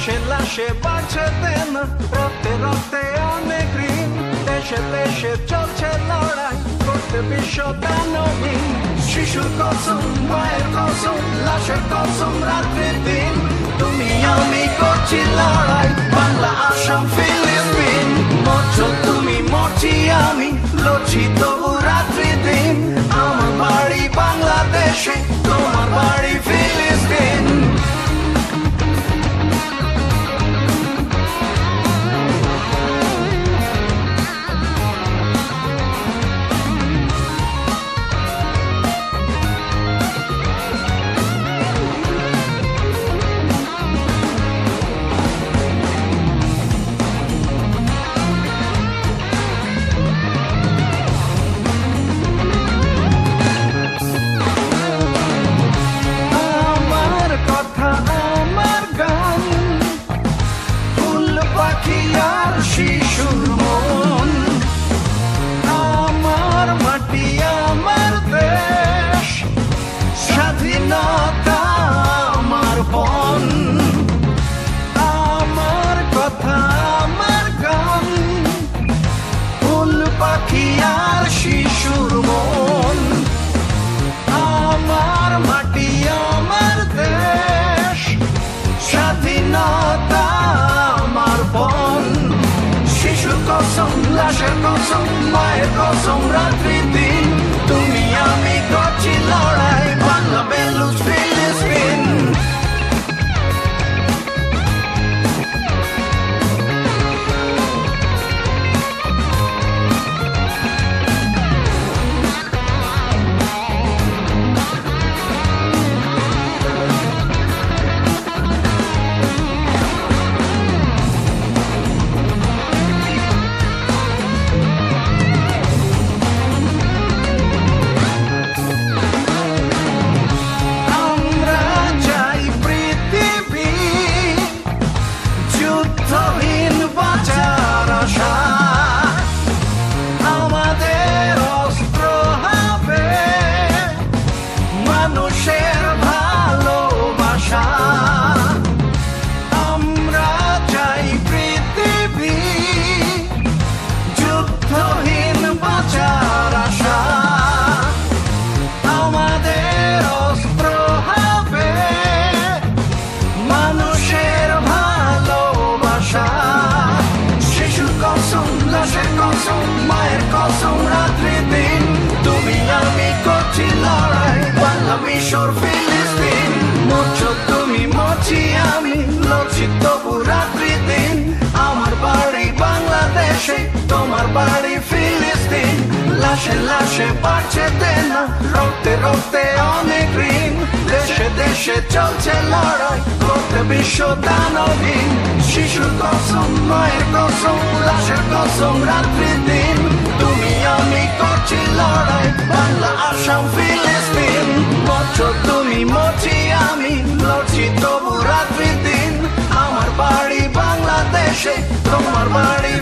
লাশে লাশে বাড়ছে দেন, রক্তে রক্তে অনেক ঋণ, দেশে দেশে চলছে লড়াই করতে বিশ্ব দানবীন। শিশুর কসম, মায়ের কসম, লাশের কসম, রাত্রি দিন, তুমি আমি করছি লড়াই, বাংলা আসাম ফিলিস্তিন। মরছো তুমি, মরছি আমি, লড়ছি তবু রাত্রি দিন। আমার বাড়ি বাংলাদেশে, তোমার বাড়ি ফিলিস্তিন। শিশুর মন, আমার মাটি আমার দেশ, স্বাধীনতা আমার বন। আমার কথা আমার গান, ফুল পাখি আর শিশুর মন, আমার মাটি আমার দেশ, স্বাধীনতা আমার বন। শিশুর কসম, লাশের কসম, মায়ের কসম, রাত্রি দিন, তুমি আমি করছি লড়াই, বাংলা বেলুচ ফিলিস্তিন। মায়ের কসম, রাত্রি দিন, তুমি আমি করছি লড়াই, বাংলা মিশর ফিলিস্তিন। মরছো তুমি, মরছি আমি, লড়ছি তবু রাত্রি দিন। আমার বাড়ি বাংলাদেশে, তোমার বাড়ি ফিলিস্তিন। লাশে লাশে বাড়ছে দেনা, রক্তে রক্তে অনেক ঋণ, দেশে দেশে চলছে লড়াই করতে বিশ্ব দানবীন। শিশুর কসম, মায়ের কসম, লাশের কসম, রাত্রি দিন, তুমি আমি করছি লড়াই, বাংলা আসাম ফিলিস্তিন। মরছো তুমি, মরছি আমি, লড়ছি তবু রাত্রি দিন। আমার বাড়ি বাংলাদেশে, তোমার বাড়ি